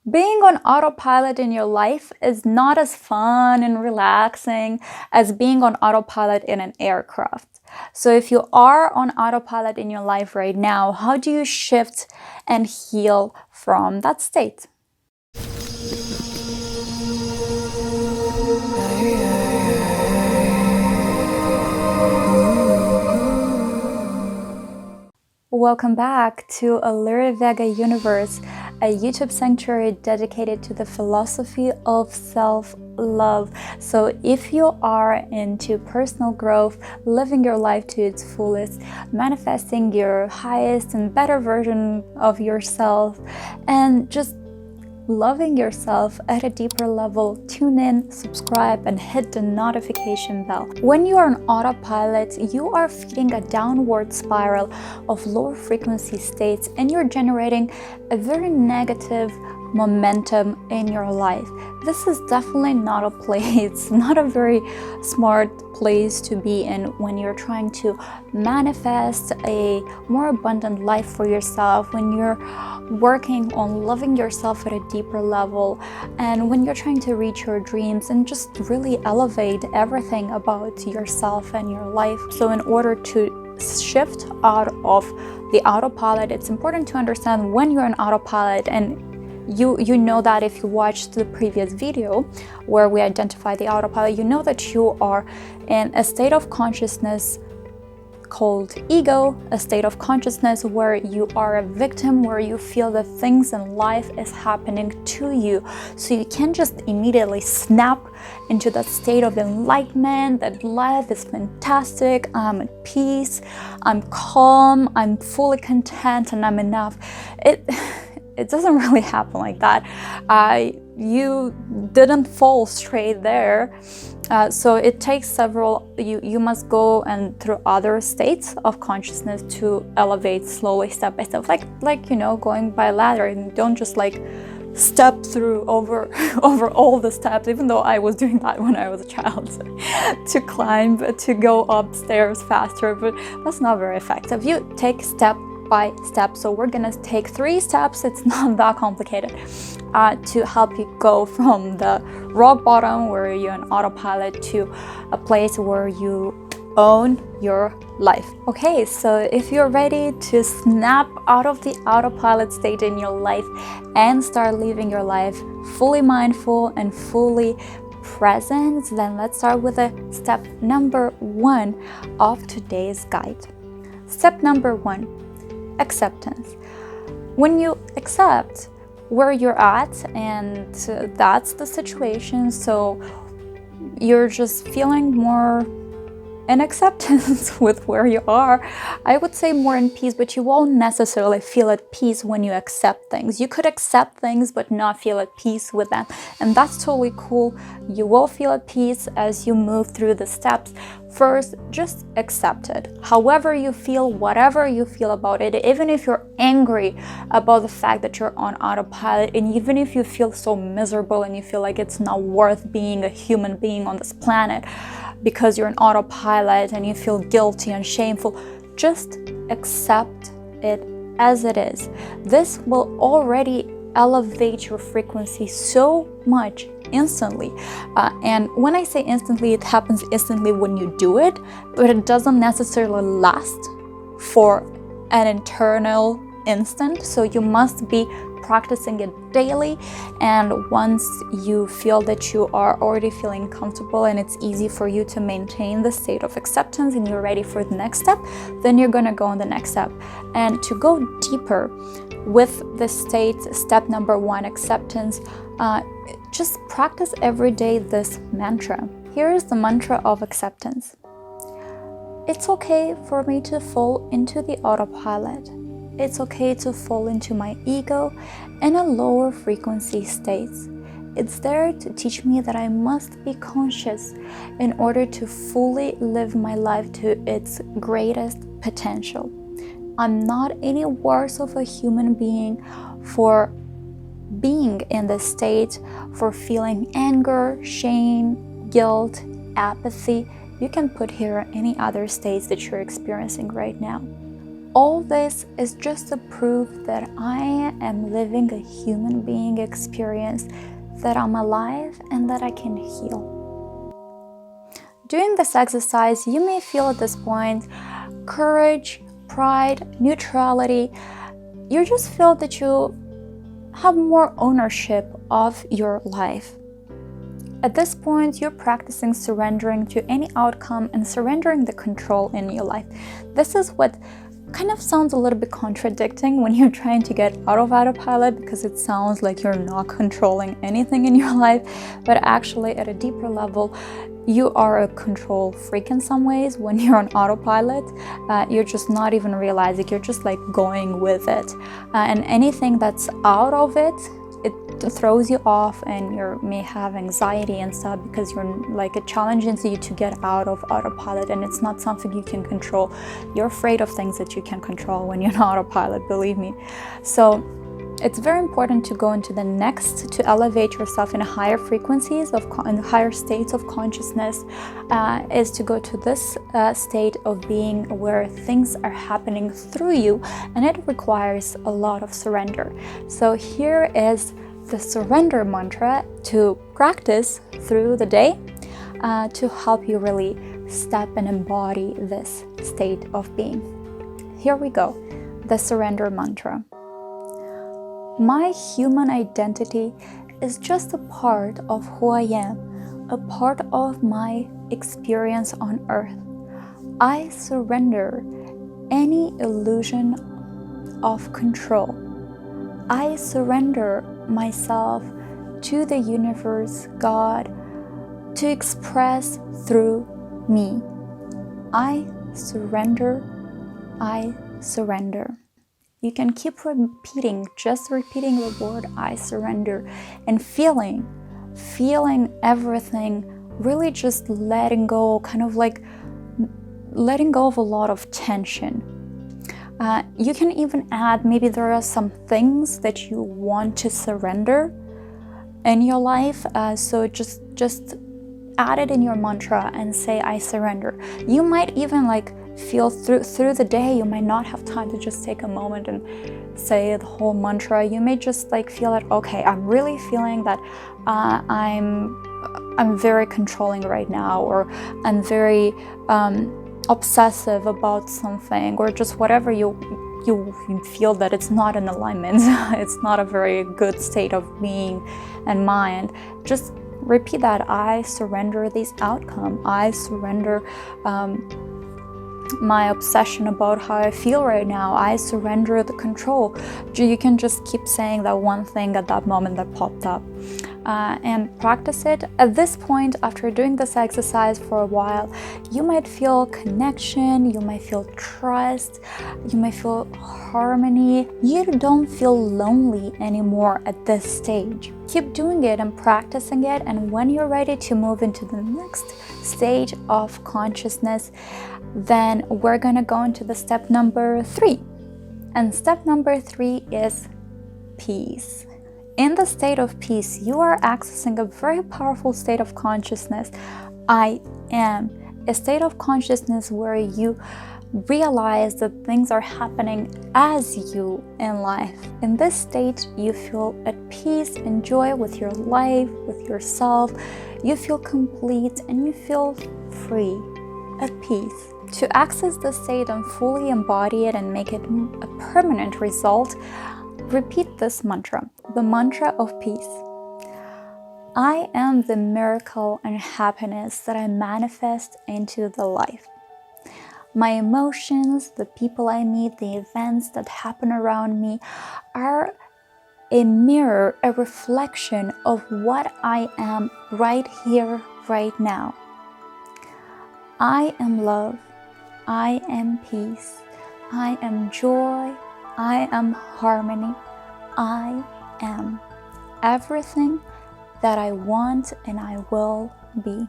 Being on autopilot in your life is not as fun and relaxing as being on autopilot in an aircraft. So if you are on autopilot in your life right now, how do you shift and heal from that state? Welcome back to a Lyra Vega Universe, a YouTube sanctuary dedicated to the philosophy of self-love. So if you are into personal growth, living your life to its fullest, manifesting your highest and better version of yourself, and just loving yourself at a deeper level, tune in, subscribe, and hit the notification bell. When you are on autopilot, you are feeding a downward spiral of lower frequency states, and you're generating a very negative momentum in your life. This is definitely not a place, not a very smart place to be in when you're trying to manifest a more abundant life for yourself, when you're working on loving yourself at a deeper level, and when you're trying to reach your dreams and just really elevate everything about yourself and your life. So in order to shift out of the autopilot, it's important to understand when you're in autopilot. And you know that if you watched the previous video where we identify the autopilot, you know that you are in a state of consciousness called ego, a state of consciousness where you are a victim, where you feel that things in life is happening to you. So you can't just immediately snap into that state of enlightenment, that life is fantastic, I'm at peace, I'm calm, I'm fully content, and I'm enough. It doesn't really happen like that. You didn't fall straight there. So it takes several, you must go and through other states of consciousness to elevate slowly, step by step, like you know, going by a ladder. And don't just like step through over all the steps, even though I was doing that when I was a child, to climb, to go upstairs faster, but that's not very effective. You take step by step. So we're gonna take 3 steps, it's not that complicated, to help you go from the rock bottom where you're on autopilot to a place where you own your life. Okay, so if you're ready to snap out of the autopilot state in your life and start living your life fully mindful and fully present, then let's start with the step number 1 of today's guide. Step number 1, acceptance. When you accept where you're at, and that's the situation, so you're just feeling more in acceptance with where you are, I would say more in peace, but you won't necessarily feel at peace when you accept things. You could accept things but not feel at peace with them, and that's totally cool. You will feel at peace as you move through the steps. First, just accept it. However you feel, whatever you feel about it, even if you're angry about the fact that you're on autopilot, and even if you feel so miserable and you feel like it's not worth being a human being on this planet because you're an autopilot and you feel guilty and shameful, just accept it as it is. This will already elevate your frequency so much instantly. And when I say instantly, it happens instantly when you do it, but it doesn't necessarily last for an internal instant. So you must be practicing it daily, and once you feel that you are already feeling comfortable and it's easy for you to maintain the state of acceptance and you're ready for the next step, then you're gonna go on the next step. And to go deeper with the state, step number 1, acceptance, just practice every day this mantra. Here is the mantra of acceptance. It's okay for me to fall into the autopilot. It's okay to fall into my ego and a lower frequency states. It's there to teach me that I must be conscious in order to fully live my life to its greatest potential. I'm not any worse of a human being for being in this state, for feeling anger, shame, guilt, apathy. You can put here any other states that you're experiencing right now. All this is just a proof that I am living a human being experience, that I'm alive and that I can heal. Doing this exercise, you may feel at this point courage, pride, neutrality. You just feel that you have more ownership of your life. At this point, you're practicing surrendering to any outcome and surrendering the control in your life. This is what kind of sounds a little bit contradicting when you're trying to get out of autopilot, because it sounds like you're not controlling anything in your life, but actually at a deeper level, you are a control freak in some ways. When you're on autopilot, you're just not even realizing, you're just like going with it. And anything that's out of it, it throws you off, and you may have anxiety and stuff because you're like, it challenges you to get out of autopilot, and it's not something you can control. You're afraid of things that you can control when you're on autopilot, believe me. So it's very important to go into the next, to elevate yourself in higher frequencies in higher states of consciousness, is to go to this state of being where things are happening through you, and it requires a lot of surrender. So here is the surrender mantra to practice through the day, to help you really step and embody this state of being. Here we go, the surrender mantra. My human identity is just a part of who I am, a part of my experience on earth. I surrender any illusion of control. I surrender myself to the universe, God, to express through me. I surrender. I surrender. You can keep repeating the word I surrender, and feeling everything, really just letting go, kind of like letting go of a lot of tension. You can even add, maybe there are some things that you want to surrender in your life, so just add it in your mantra and say I surrender. You might even like feel through the day, you might not have time to just take a moment and say the whole mantra. You may just like feel that, okay, I'm really feeling that I'm very controlling right now, or I'm very obsessive about something, or just whatever you feel that it's not in alignment. It's not a very good state of being and mind. Just repeat that. I surrender this outcome. I surrender my obsession about how I feel right now. I surrender the control. You can just keep saying that one thing at that moment that popped up, and practice it. At this point, after doing this exercise for a while, you might feel connection, you might feel trust, you might feel harmony. You don't feel lonely anymore at this stage. Keep doing it and practicing it, and when you're ready to move into the next stage of consciousness, then we're gonna go into the step number 3. And step number 3 is peace. In the state of peace, you are accessing a very powerful state of consciousness. I am a state of consciousness where you realize that things are happening as you in life. In this state, you feel at peace and joy with your life, with yourself. You feel complete and you feel free, at peace. To access this state and fully embody it and make it a permanent result, repeat this mantra, the mantra of peace. I am the miracle and happiness that I manifest into the life. My emotions, the people I meet, the events that happen around me are a mirror, a reflection of what I am right here, right now. I am love. I am peace. I am joy. I am harmony. I am everything that I want and I will be.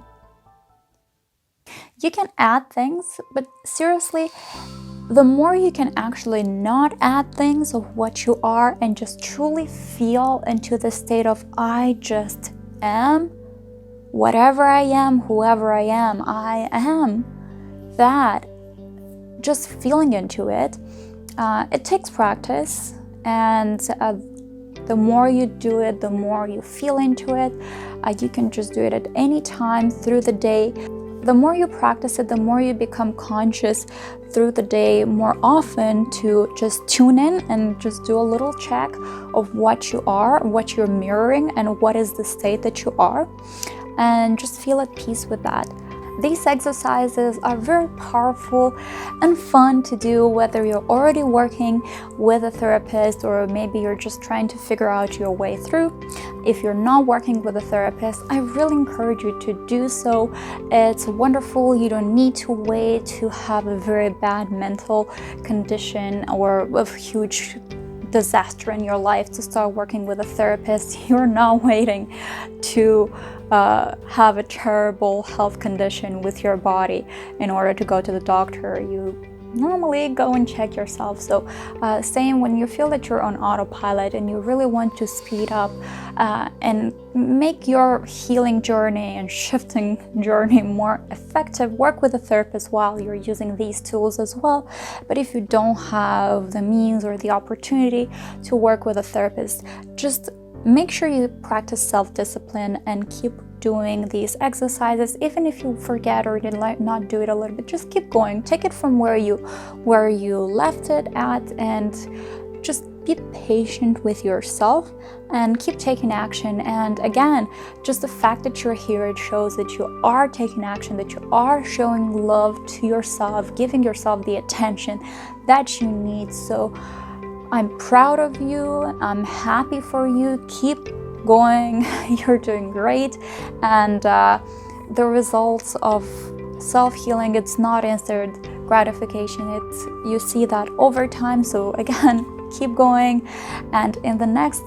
You can add things, but seriously, the more you can actually not add things of what you are and just truly feel into the state of I just am, whatever I am, whoever I am, that, just feeling into it, It takes practice, and the more you do it, the more you feel into it. You can just do it at any time through the day. The more you practice it, the more you become conscious through the day more often to just tune in and just do a little check of what you are, what you're mirroring, and what is the state that you are, and just feel at peace with that. These exercises are very powerful and fun to do, whether you're already working with a therapist or maybe you're just trying to figure out your way through. If you're not working with a therapist, I really encourage you to do so. It's wonderful. You don't need to wait to have a very bad mental condition or a huge disaster in your life to start working with a therapist. You're not waiting to have a terrible health condition with your body in order to go to the doctor. You normally go and check yourself. So same when you feel that you're on autopilot and you really want to speed up and make your healing journey and shifting journey more effective, work with a therapist while you're using these tools as well. But if you don't have the means or the opportunity to work with a therapist, just make sure you practice self-discipline and keep doing these exercises. Even if you forget or you not do it a little bit, just keep going. Take it from where you left it at, and just be patient with yourself and keep taking action. And again, just the fact that you're here, it shows that you are taking action, that you are showing love to yourself, giving yourself the attention that you need. So I'm proud of you. I'm happy for you. Keep going. You're doing great. And the results of self-healing, it's not instant gratification. You see that over time. So again, keep going. And in the next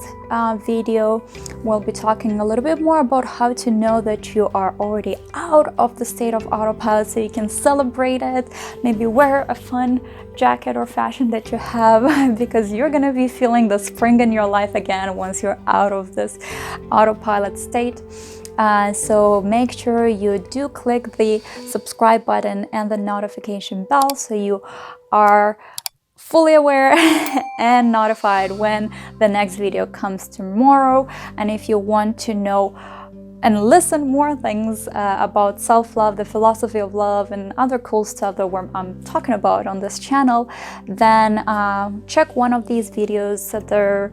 video, we'll be talking a little bit more about how to know that you are already out of the state of autopilot, so you can celebrate it. Maybe wear a fun jacket or fashion that you have, because you're gonna be feeling the spring in your life again once you're out of this autopilot state. So make sure you do click the subscribe button and the notification bell so you are fully aware and notified when the next video comes tomorrow. And if you want to know and listen more things about self-love, the philosophy of love, and other cool stuff that I'm talking about on this channel, then check one of these videos that they're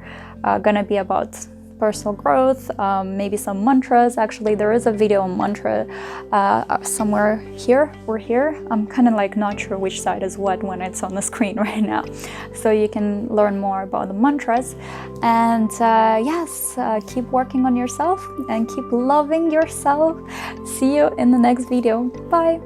gonna be about personal growth, maybe some mantras. Actually, there is a video on mantra somewhere here or here. I'm kind of like not sure which side is what when it's on the screen right now. So you can learn more about the mantras. And yes, keep working on yourself and keep loving yourself. See you in the next video. Bye.